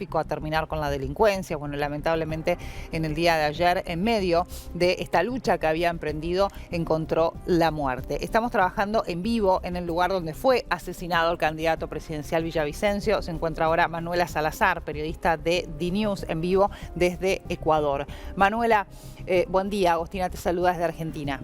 narcotráfico, a terminar con la delincuencia. Bueno, lamentablemente en el día de ayer, en medio de esta lucha que había emprendido, encontró la muerte. Estamos trabajando en vivo en el lugar donde fue asesinado el candidato presidencial Villavicencio. Se encuentra ahora Manuela Salazar, periodista de DNews, en vivo desde Ecuador. Manuela, buen día. Agostina te saluda desde Argentina.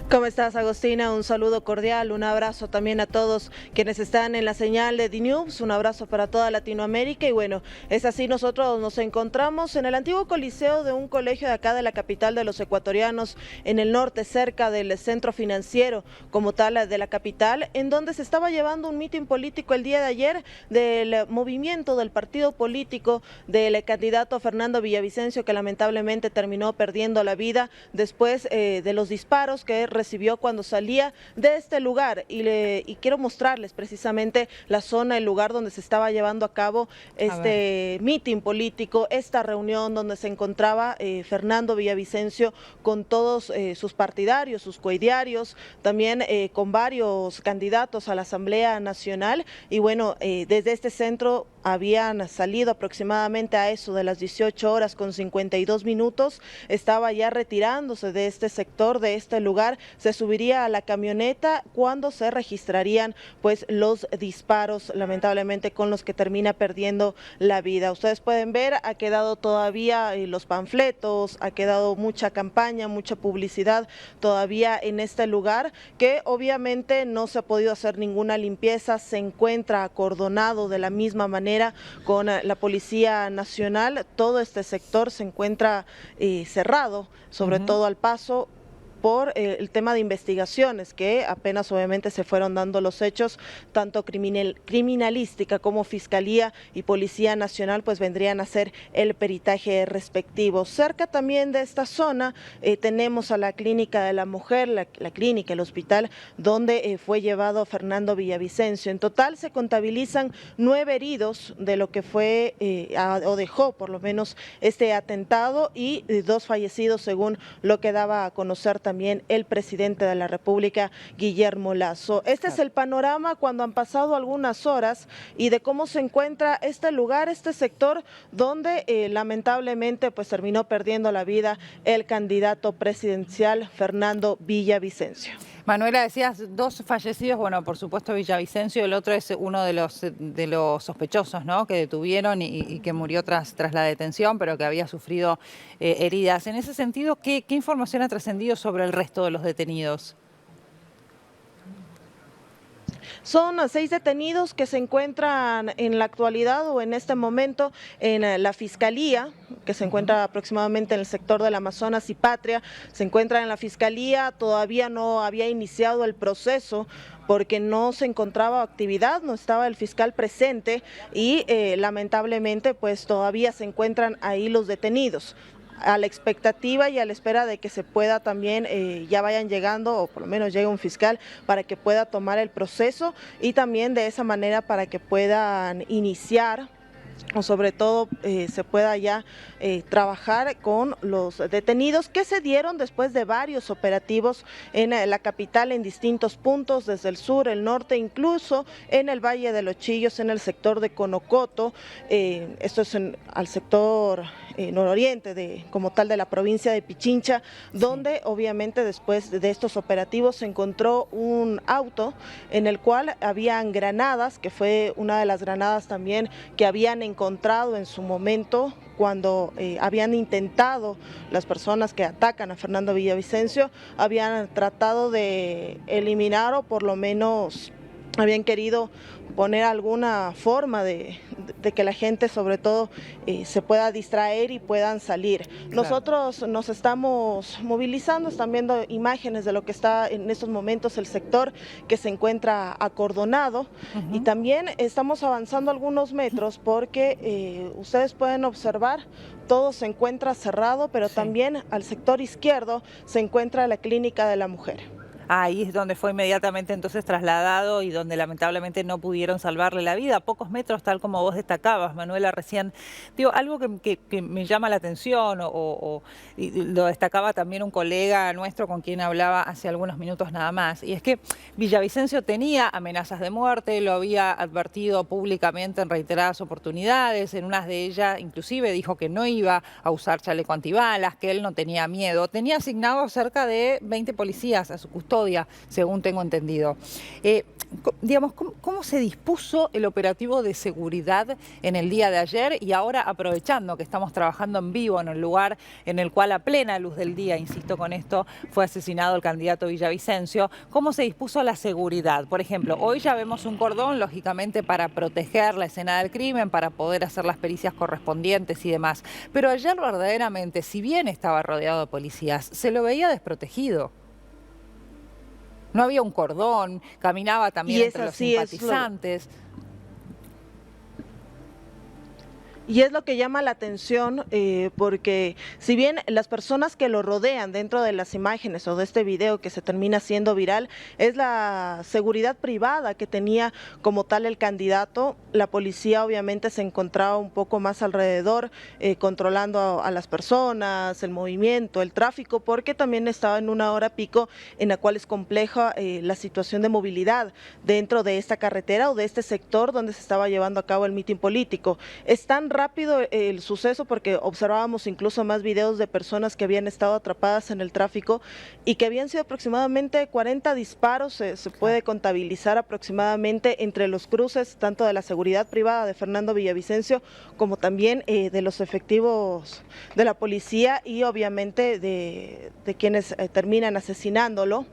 ¿Cómo estás, Agostina? Un saludo cordial, un abrazo también a todos quienes están en la señal de DNews, un abrazo para toda Latinoamérica y bueno, es así, nosotros nos encontramos en el antiguo coliseo de un colegio de acá de la capital de los ecuatorianos, en el norte, cerca del centro financiero como tal de la capital, en donde se estaba llevando un mitin político el día de ayer del movimiento del partido político del candidato Fernando Villavicencio, que lamentablemente terminó perdiendo la vida después de los disparos que recibió cuando salía de este lugar y quiero mostrarles precisamente la zona, el lugar donde se estaba llevando a cabo este mitin político, esta reunión donde se encontraba Fernando Villavicencio con todos sus partidarios, sus coidiarios, también con varios candidatos a la Asamblea Nacional y bueno, desde este centro habían salido aproximadamente a eso de las 18 horas con 52 minutos, estaba ya retirándose de este sector, de este lugar, se subiría a la camioneta cuando se registrarían pues los disparos, lamentablemente con los que termina perdiendo la vida. Ustedes pueden ver, ha quedado todavía los panfletos, ha quedado mucha campaña, mucha publicidad todavía en este lugar, que obviamente no se ha podido hacer ninguna limpieza, se encuentra acordonado de la misma manera con la Policía Nacional, todo este sector se encuentra cerrado, sobre todo al paso por el tema de investigaciones, que apenas obviamente se fueron dando los hechos, tanto criminalística como Fiscalía y Policía Nacional pues vendrían a hacer el peritaje respectivo. Cerca también de esta zona tenemos a la Clínica de la Mujer, la clínica, el hospital donde fue llevado Fernando Villavicencio. En total se contabilizan 9 heridos de lo que fue o dejó por lo menos este atentado y 2 fallecidos según lo que daba a conocer también el presidente de la República, Guillermo Lasso. Este es el panorama cuando han pasado algunas horas y de cómo se encuentra este lugar, este sector donde lamentablemente pues terminó perdiendo la vida el candidato presidencial Fernando Villavicencio. Manuela, decías 2 fallecidos, bueno, por supuesto Villavicencio, el otro es uno de los sospechosos, ¿no?, que detuvieron y que murió tras la detención, pero que había sufrido heridas. En ese sentido, ¿qué información ha trascendido sobre el resto de los detenidos? Son 6 detenidos que se encuentran en la actualidad o en este momento en la Fiscalía, que se encuentra aproximadamente en el sector del Amazonas y Patria, se encuentra en la Fiscalía, todavía no había iniciado el proceso porque no se encontraba actividad, no estaba el fiscal presente y lamentablemente pues todavía se encuentran ahí los detenidos, a la expectativa y a la espera de que se pueda también, ya vayan llegando o por lo menos llegue un fiscal para que pueda tomar el proceso y también de esa manera para que puedan iniciar o sobre todo se pueda ya trabajar con los detenidos que se dieron después de varios operativos en la capital en distintos puntos, desde el sur, el norte, incluso en el Valle de los Chillos, en el sector de Conocoto, esto es al sector nororiente como tal de la provincia de Pichincha, donde obviamente después de estos operativos se encontró un auto en el cual habían granadas, que fue una de las granadas también que habían encontrado en su momento cuando habían intentado, las personas que atacan a Fernando Villavicencio, habían tratado de eliminar o por lo menos habían querido poner alguna forma de que la gente sobre todo se pueda distraer y puedan salir. Claro. Nosotros nos estamos movilizando, están viendo imágenes de lo que está en estos momentos el sector que se encuentra acordonado y también estamos avanzando algunos metros porque ustedes pueden observar todo se encuentra cerrado, pero también al sector izquierdo se encuentra la Clínica de la Mujer. Ahí es donde fue inmediatamente entonces trasladado y donde lamentablemente no pudieron salvarle la vida. A pocos metros, tal como vos destacabas, Manuela, recién. Digo, algo que me llama la atención y lo destacaba también un colega nuestro con quien hablaba hace algunos minutos nada más, y es que Villavicencio tenía amenazas de muerte, lo había advertido públicamente en reiteradas oportunidades, en unas de ellas inclusive dijo que no iba a usar chaleco antibalas, que él no tenía miedo. Tenía asignado cerca de 20 policías a su custodia, según tengo entendido. Digamos, ¿cómo se dispuso el operativo de seguridad en el día de ayer y ahora, aprovechando que estamos trabajando en vivo en el lugar en el cual a plena luz del día, insisto con esto, fue asesinado el candidato Villavicencio, cómo se dispuso la seguridad? Por ejemplo, hoy ya vemos un cordón, lógicamente, para proteger la escena del crimen, para poder hacer las pericias correspondientes y demás. Pero ayer verdaderamente, si bien estaba rodeado de policías, se lo veía desprotegido. No había un cordón, caminaba también entre los simpatizantes. Y es lo que llama la atención, porque si bien las personas que lo rodean dentro de las imágenes o de este video que se termina siendo viral, es la seguridad privada que tenía como tal el candidato, la policía obviamente se encontraba un poco más alrededor, controlando a las personas, el movimiento, el tráfico, porque también estaba en una hora pico en la cual es compleja la situación de movilidad dentro de esta carretera o de este sector donde se estaba llevando a cabo el mitin político. Es tan rápido el suceso porque observábamos incluso más videos de personas que habían estado atrapadas en el tráfico y que habían sido aproximadamente 40 disparos, se puede contabilizar aproximadamente entre los cruces tanto de la seguridad privada de Fernando Villavicencio como también de los efectivos de la policía y obviamente de quienes terminan asesinándolo.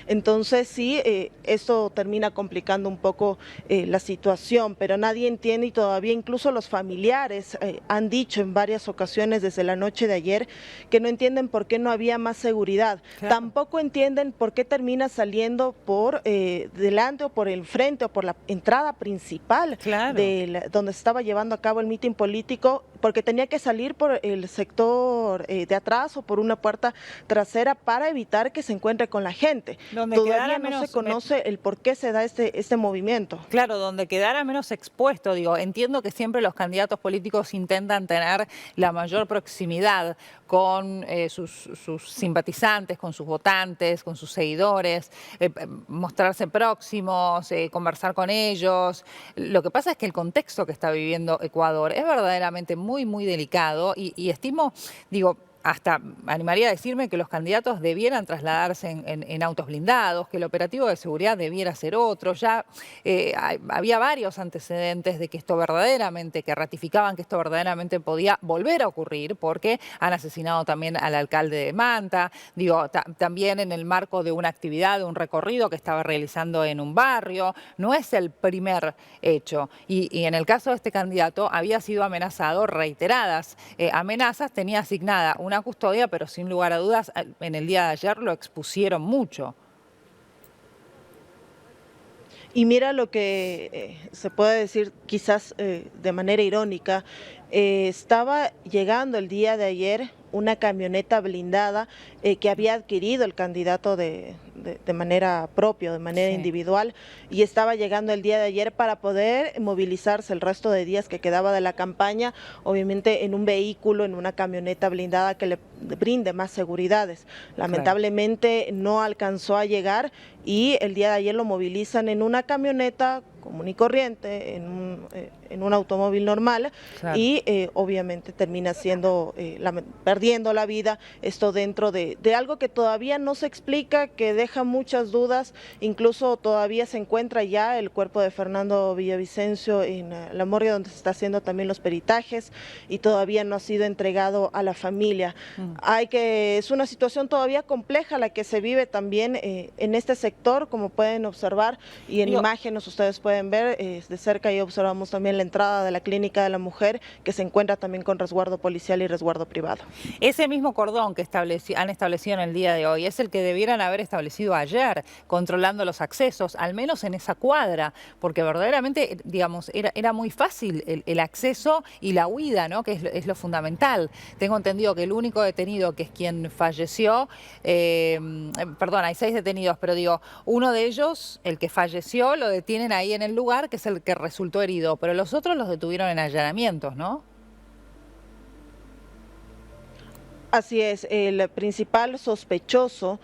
Entonces sí, esto termina complicando un poco la situación, pero nadie entiende y todavía incluso los familiares han dicho en varias ocasiones desde la noche de ayer que no entienden por qué no había más seguridad. Claro. Tampoco entienden por qué termina saliendo por delante o por el frente o por la entrada principal, claro, donde se estaba llevando a cabo el mitin político, porque tenía que salir por el sector de atrás o por una puerta trasera para evitar que se encuentre con la gente. Donde todavía no se conoce el por qué se da este movimiento. Claro, donde quedara menos expuesto, digo, entiendo que siempre los candidatos políticos intentan tener la mayor proximidad con sus simpatizantes, con sus votantes, con sus seguidores, mostrarse próximos, conversar con ellos. Lo que pasa es que el contexto que está viviendo Ecuador es verdaderamente muy, muy delicado y estimo, digo, hasta animaría a decirme que los candidatos debieran trasladarse en autos blindados, que el operativo de seguridad debiera ser otro. Ya había varios antecedentes de que esto verdaderamente, que ratificaban que esto verdaderamente podía volver a ocurrir, porque han asesinado también al alcalde de Manta, digo, también en el marco de una actividad, de un recorrido que estaba realizando en un barrio. No es el primer hecho. Y en el caso de este candidato había sido amenazado reiteradas amenazas, tenía asignada una custodia, pero sin lugar a dudas, en el día de ayer lo expusieron mucho. Y mira lo que se puede decir quizás de manera irónica, estaba llegando el día de ayer una camioneta blindada que había adquirido el candidato de manera propia, de manera individual, y estaba llegando el día de ayer para poder movilizarse el resto de días que quedaba de la campaña, obviamente en un vehículo, en una camioneta blindada que le brinde más seguridades. Lamentablemente no alcanzó a llegar y el día de ayer lo movilizan en una camioneta común y corriente, en un automóvil normal, claro, y obviamente termina siendo perdiendo la vida, esto dentro de algo que todavía no se explica, que deja muchas dudas. Incluso todavía se encuentra ya el cuerpo de Fernando Villavicencio en la morgue donde se está haciendo también los peritajes y todavía no ha sido entregado a la familia. Es una situación todavía compleja la que se vive también en este sector, como pueden observar, y en imágenes ustedes pueden pueden ver de cerca, y observamos también la entrada de la Clínica de la Mujer, que se encuentra también con resguardo policial y resguardo privado. Ese mismo cordón que han establecido en el día de hoy es el que debieran haber establecido ayer, controlando los accesos, al menos en esa cuadra, porque verdaderamente, digamos, era muy fácil el acceso y la huida, ¿no? Que es lo fundamental. Tengo entendido que el único detenido, que es quien falleció, perdón, hay 6 detenidos, pero digo, uno de ellos, el que falleció, lo detienen ahí en el lugar, que es el que resultó herido, pero los otros los detuvieron en allanamientos, ¿no? Así es, el principal sospechoso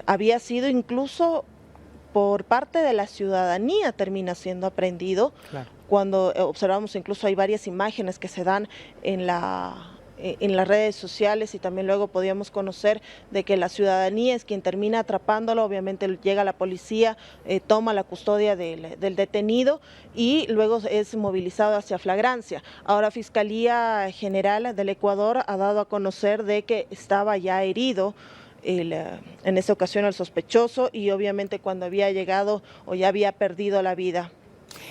había sido incluso por parte de la ciudadanía, termina siendo aprehendido. Claro. Cuando observamos, incluso hay varias imágenes que se dan en las redes sociales, y también luego podíamos conocer de que la ciudadanía es quien termina atrapándolo. Obviamente llega la policía, toma la custodia del detenido y luego es movilizado hacia flagrancia. Ahora Fiscalía General del Ecuador ha dado a conocer de que estaba ya herido en esa ocasión el sospechoso, y obviamente cuando había llegado o ya había perdido la vida.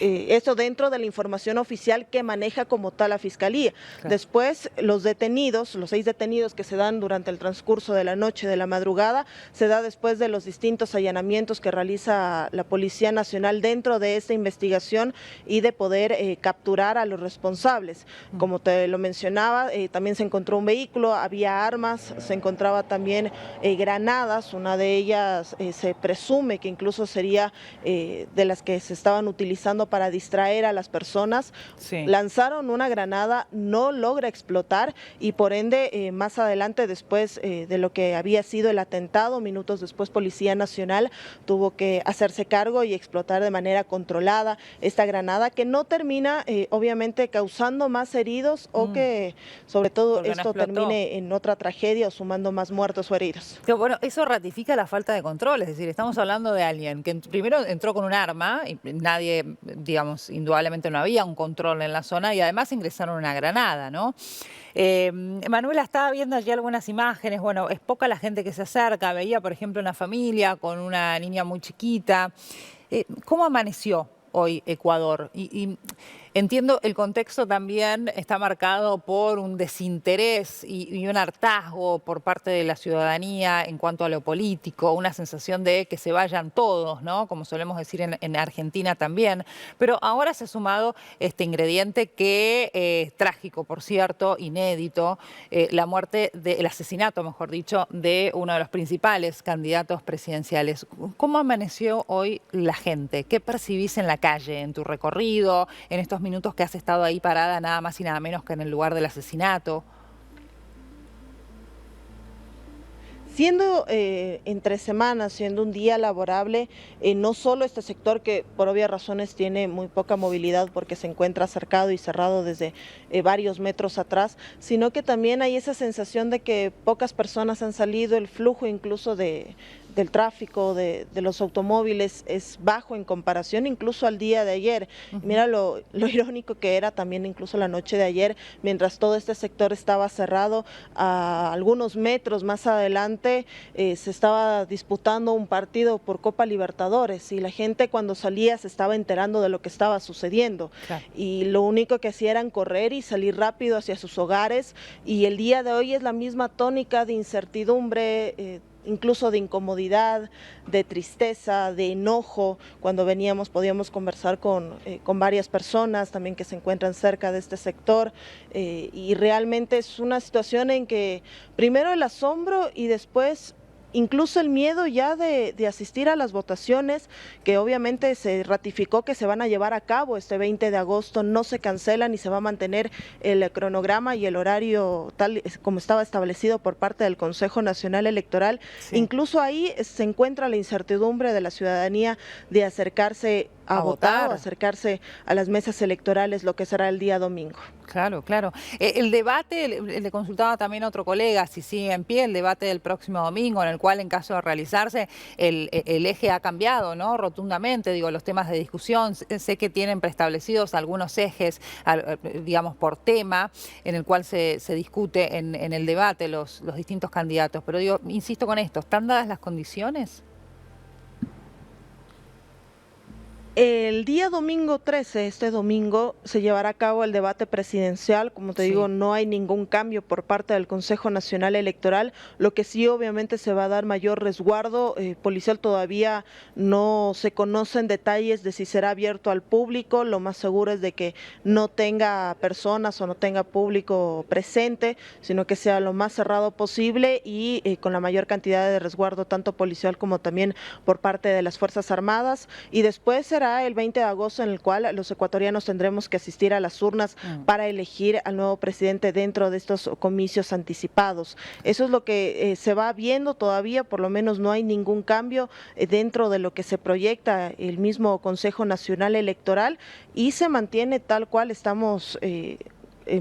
Eso dentro de la información oficial que maneja como tal la Fiscalía. Claro. Después, los detenidos, los 6 detenidos que se dan durante el transcurso de la noche, de la madrugada, se da después de los distintos allanamientos que realiza la Policía Nacional dentro de esta investigación y de poder capturar a los responsables. Como te lo mencionaba, también se encontró un vehículo, había armas, se encontraba también granadas. Una de ellas se presume que incluso sería de las que se estaban utilizando para distraer a las personas. Sí. Lanzaron una granada, no logra explotar, y por ende más adelante, después de lo que había sido el atentado, minutos después, Policía Nacional tuvo que hacerse cargo y explotar de manera controlada esta granada, que no termina obviamente causando más heridos o que sobre todo Porque no esto explotó. termine en otra tragedia o sumando más muertos o heridos. Pero bueno, eso ratifica la falta de control, es decir, estamos hablando de alguien que primero entró con un arma y nadie, digamos, indudablemente no había un control en la zona, y además ingresaron una granada, ¿no? Manuela, estaba viendo allí algunas imágenes, bueno, es poca la gente que se acerca, veía por ejemplo una familia con una niña muy chiquita. ¿Cómo amaneció hoy Ecuador? Y entiendo el contexto también está marcado por un desinterés y un hartazgo por parte de la ciudadanía en cuanto a lo político, una sensación de que se vayan todos, ¿no? Como solemos decir en Argentina también. Pero ahora se ha sumado este ingrediente que es trágico, por cierto, inédito, la muerte, el asesinato, mejor dicho, de uno de los principales candidatos presidenciales. ¿Cómo amaneció hoy la gente? ¿Qué percibís en la calle, en tu recorrido, en estos minutos que has estado ahí parada nada más y nada menos que en el lugar del asesinato? Siendo entre semanas, siendo un día laborable, no solo este sector, que por obvias razones tiene muy poca movilidad porque se encuentra cercado y cerrado desde varios metros atrás, sino que también hay esa sensación de que pocas personas han salido, el flujo incluso del tráfico, de los automóviles es bajo en comparación incluso al día de ayer. Mira lo irónico que era también incluso la noche de ayer, mientras todo este sector estaba cerrado, a algunos metros más adelante se estaba disputando un partido por Copa Libertadores, y la gente cuando salía se estaba enterando de lo que estaba sucediendo. Claro. Y lo único que hacía era correr y salir rápido hacia sus hogares, y el día de hoy es la misma tónica de incertidumbre, incluso de incomodidad, de tristeza, de enojo. Cuando veníamos podíamos conversar con varias personas también que se encuentran cerca de este sector, y realmente es una situación en que primero el asombro y después incluso el miedo ya de asistir a las votaciones, que obviamente se ratificó que se van a llevar a cabo este 20 de agosto, no se cancelan y se va a mantener el cronograma y el horario tal como estaba establecido por parte del Consejo Nacional Electoral. Sí. Incluso ahí se encuentra la incertidumbre de la ciudadanía de acercarse a votar o acercarse a las mesas electorales, lo que será el día domingo. Claro, claro. El debate, le consultaba también a otro colega si sigue en pie el debate del próximo domingo, en el cual en caso de realizarse el eje ha cambiado, ¿no? Rotundamente, digo, los temas de discusión. Sé que tienen preestablecidos algunos ejes, digamos, por tema, en el cual se discute en el debate los distintos candidatos. Pero digo, insisto con esto, ¿están dadas las condiciones? El día domingo 13, este domingo, se llevará a cabo el debate presidencial. Como te digo, no hay ningún cambio por parte del Consejo Nacional Electoral. Lo que sí, obviamente, se va a dar mayor resguardo policial. Todavía no se conocen detalles de si será abierto al público. Lo más seguro es de que no tenga personas o no tenga público presente, sino que sea lo más cerrado posible y con la mayor cantidad de resguardo, tanto policial como también por parte de las Fuerzas Armadas. Y después será el 20 de agosto en el cual los ecuatorianos tendremos que asistir a las urnas para elegir al nuevo presidente dentro de estos comicios anticipados. Eso es lo que se va viendo todavía, por lo menos no hay ningún cambio dentro de lo que se proyecta el mismo Consejo Nacional Electoral y se mantiene tal cual estamos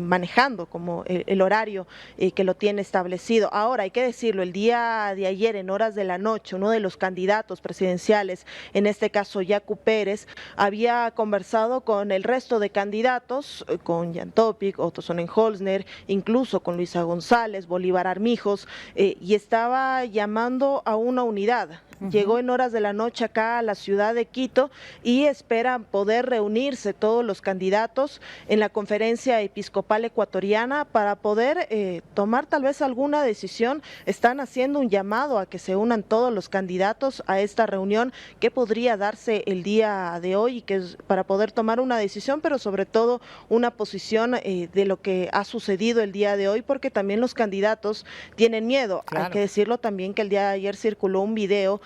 manejando como el horario que lo tiene establecido. Ahora, hay que decirlo, el día de ayer en horas de la noche, uno de los candidatos presidenciales, en este caso Yacu Pérez, había conversado con el resto de candidatos, con Jan Topic, Otto Sonnenholzner, incluso con Luisa González, Bolívar Armijos, y estaba llamando a una unidad. Llegó en horas de la noche acá a la ciudad de Quito y esperan poder reunirse todos los candidatos en la conferencia episcopal ecuatoriana para poder tomar tal vez alguna decisión. Están haciendo un llamado a que se unan todos los candidatos a esta reunión que podría darse el día de hoy y que es para poder tomar una decisión, pero sobre todo una posición de lo que ha sucedido el día de hoy, porque también los candidatos tienen miedo. Claro. Hay que decirlo también que el día de ayer circuló un video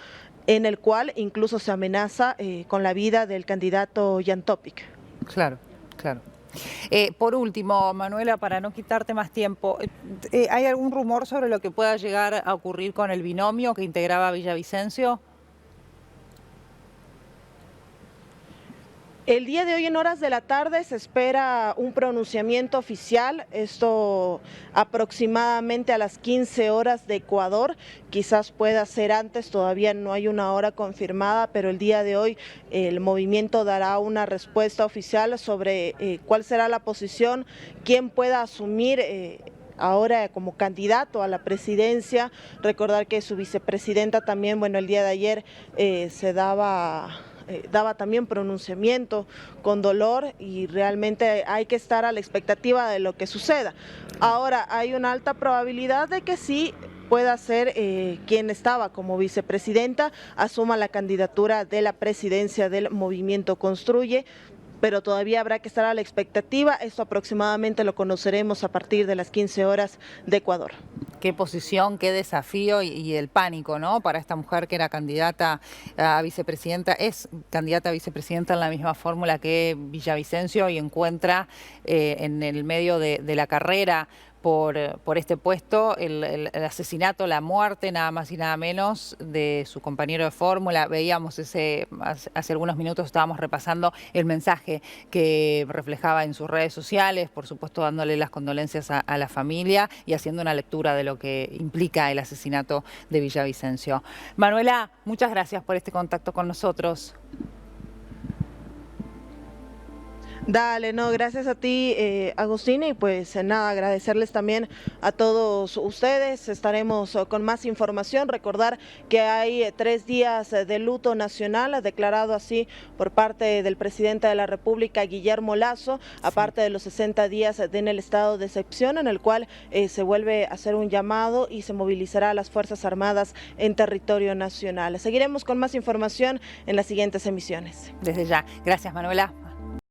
en el cual incluso se amenaza con la vida del candidato Jan Topic. Claro, claro. Por último, Manuela, para no quitarte más tiempo, ¿hay algún rumor sobre lo que pueda llegar a ocurrir con el binomio que integraba Villavicencio? El día de hoy en horas de la tarde se espera un pronunciamiento oficial, esto aproximadamente a las 15 horas de Ecuador, quizás pueda ser antes, todavía no hay una hora confirmada, pero el día de hoy el movimiento dará una respuesta oficial sobre cuál será la posición, quién pueda asumir ahora como candidato a la presidencia. Recordar que su vicepresidenta también, bueno, el día de ayer daba también pronunciamiento con dolor y realmente hay que estar a la expectativa de lo que suceda. Ahora, hay una alta probabilidad de que sí pueda ser quien estaba como vicepresidenta, asuma la candidatura de la presidencia del Movimiento Construye, pero todavía habrá que estar a la expectativa. Esto aproximadamente lo conoceremos a partir de las 15 horas de Ecuador. Qué posición, qué desafío y el pánico, ¿no? Para esta mujer que era candidata a vicepresidenta, es candidata a vicepresidenta en la misma fórmula que Villavicencio y encuentra en el medio de la carrera por este puesto el asesinato, la muerte, nada más y nada menos, de su compañero de fórmula. Veíamos hace algunos minutos, estábamos repasando el mensaje que reflejaba en sus redes sociales, por supuesto dándole las condolencias a la familia y haciendo una lectura de lo que implica el asesinato de Villavicencio. Manuela, muchas gracias por este contacto con nosotros. Dale, no, gracias a ti, Agustina, y pues nada, agradecerles también a todos ustedes. Estaremos con más información. Recordar que hay 3 días de luto nacional, declarado así por parte del presidente de la República, Guillermo Lasso, aparte de los 60 días en el estado de excepción, en el cual se vuelve a hacer un llamado y se movilizará a las Fuerzas Armadas en territorio nacional. Seguiremos con más información en las siguientes emisiones. Desde ya. Gracias, Manuela.